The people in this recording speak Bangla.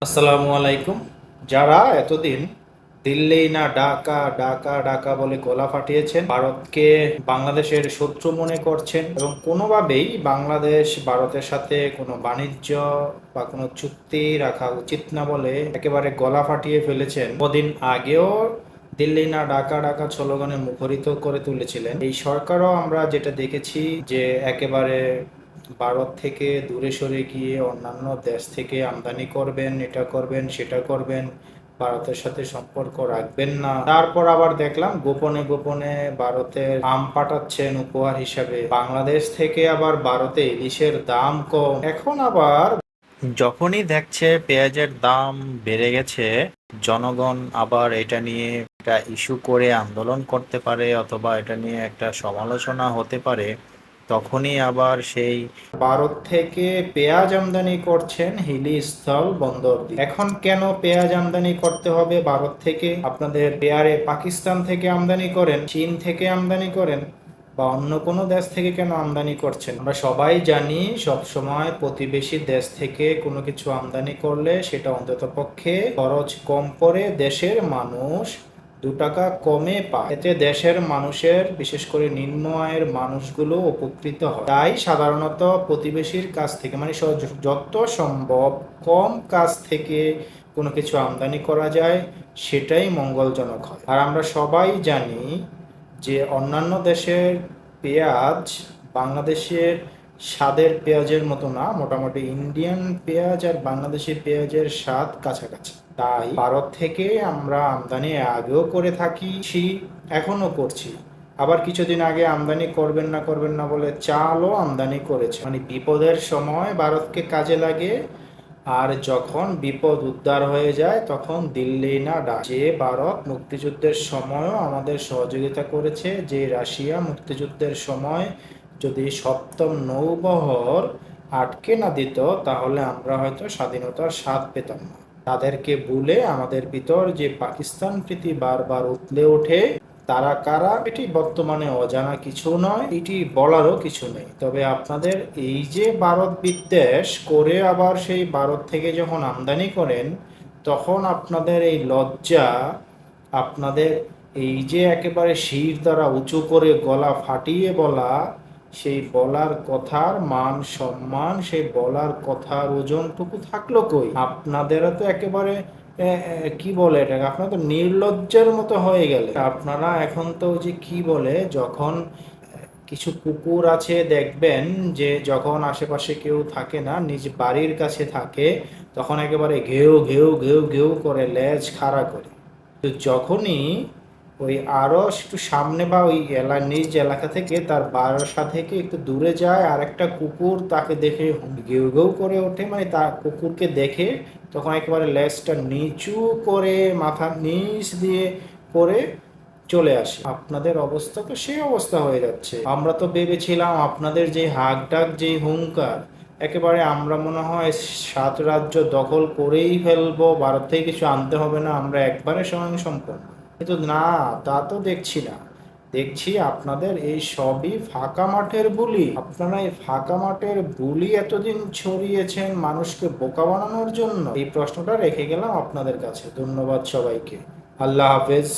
আসসালামু আলাইকুম। যারা এতদিন দিল্লি না ঢাকা ঢাকা ঢাকা বলে গলা ফাটিয়েছেন, ভারতকে বাংলাদেশের শত্রু মনে করছেন এবং কোনোভাবেই বাংলাদেশ ভারতের সাথে কোনো বাণিজ্য বা কোনো চুক্তি রাখা উচিত না বলে একেবারে গলা ফাটিয়ে ফেলেছেন, কদিন আগেও দিল্লি না ঢাকা ঢাকা স্লোগানে মুখরিত করে তুলেছিলেন। এই সরকারও আমরা যেটা দেখেছি যে একেবারে ভারত থেকে দূরে সরে গিয়ে অন্যান্য দেশ থেকে আমদানি করবেন, এটা করবেন সেটা করবেন, ভারতের সাথে সম্পর্ক রাখবেন না। তারপর আবার দেখলাম গোপনে গোপনে ভারতের আম পাঠাচ্ছেন উপহার হিসাবে। বাংলাদেশ থেকে আবার ভারতে ইলিশের দাম কম। এখন আবার যখনই দেখছে পেঁয়াজের দাম বেড়ে গেছে, জনগণ আবার এটা নিয়ে একটা ইস্যু করে আন্দোলন করতে পারে অথবা এটা নিয়ে একটা সমালোচনা হতে পারে, তখনই আবার সেই ভারত থেকে পেঁয়াজ আমদানি করছেন হিলি স্থল বন্দর দিয়ে। এখন কেন পেঁয়াজ আমদানি করতে হবে ভারত থেকে? আপনাদের পেয়ারে পাকিস্তান থেকে আমদানি করেন, চীন থেকে আমদানি করেন, বা অন্য কোনো দেশ থেকে কেন আমদানি করছেন? আমরা সবাই জানি সব সময় প্রতিবেশী দেশ থেকে কোনো কিছু আমদানি করলে সেটা অন্ততপক্ষে খরচ কম পড়ে, দেশের মানুষ 2 টাকা কমে পায়, এতে দেশের মানুষের বিশেষ করে নিম্ন আয়ের মানুষগুলো উপকৃত হয়। তাই সাধারণত প্রতিবেশীর কাছ থেকে মানে যত সম্ভব কম কাছ থেকে কোনো কিছু আমদানি করা যায় সেটাই মঙ্গলজনক হয়। আর আমরা সবাই জানি যে অন্যান্য দেশের পেঁয়াজ বাংলাদেশের স্বাদের পেঁয়াজের মতো না, মোটামুটি ইন্ডিয়ান পেঁয়াজ আর বাংলাদেশের পেঁয়াজের স্বাদ কাছাকাছি। তাই ভারত থেকে আমরা আমদানি আগেও করে থাকি, এখনো করছি। আবার কিছুদিন আগে আমদানি করবেন না বলে চালও আমদানি করেছে, মানে বিপদের সময় ভারতকে কাজে লাগে, আর যখন বিপদ উদ্ধার হয়ে যায় তখন দিল্লি না ঢাকা। যে ভারত মুক্তিযুদ্ধের সময়ও আমাদের সহযোগিতা করেছে, যে রাশিয়া মুক্তিযুদ্ধের সময় যদি সপ্তম নৌবহর আটকে না দিত তাহলে আমরা হয়তো স্বাধীনতার স্বাদ পেতাম না। তাদেরকে ভুলে আমাদের ভিতর যে পাকিস্তান প্রীতি বারবার উতলে ওঠে, তারা কারা এটি বর্তমানে অজানা কিছু নয়, এটি বলারও কিছু নেই। তবে আপনাদের এই যে ভারত বিদ্বেষ করে আবার সেই ভারত থেকে যখন আমদানি করেন, তখন আপনাদের এই লজ্জা, আপনাদের এই যে একেবারে শির দ্বারা উঁচু করে গলা ফাটিয়ে বলা, সেই বলার কথার মান সম্মান, সেই বলার কথার ওজনটুকু থাকলো কই? আপনাদেরও তো একেবারে কি বলে এটাকে, আপনারা তো নির্লজ্জের মতো হয়ে গেলে। আপনারা এখন তো যে কি বলে, যখন কিছু কুকুর আছে দেখবেন যে যখন আশেপাশে কেউ থাকে না, নিজ বাড়ির কাছে থাকে, তখন একেবারে ঘেউ ঘেউ ঘেউ ঘেউ করে লেজ খাড়া করে। তো যখনই ওই আরো একটু সামনে বা ওই নিজ এলাকা থেকে তার বাসা থেকে একটু দূরে যায় আর একটা কুকুর তাকে দেখে ঘেউ ঘেউ করে ওঠে, মানে তার কুকুরকে দেখে তখন একেবারে লেজটা নিচু করে মাথার নিচ দিয়ে করে চলে আসে। আপনাদের অবস্থা তো সেই অবস্থা হয়ে যাচ্ছে। আমরা তো ভেবেছিলাম আপনাদের যে হাক ডাক, যে হুঙ্কার, একেবারে আমরা মনে হয় 7 রাজ্য দখল করেই ফেলবো, ভারত থেকে কিছু আনতে হবে না, আমরা একবারে স্বয়ংসম্পূর্ণ। কিন্তু না, তা তো দেখছি না। দেখছি আপনাদের এই সবই ফাঁকা মাঠের বুলি। আপনারা এই ফাঁকা মাঠের বুলি এতদিন ছড়িয়েছেন মানুষকে বোকা বানানোর জন্য। এই প্রশ্নটা রেখে গেলাম আপনাদের কাছে। ধন্যবাদ সবাইকে। আল্লাহ হাফেজ।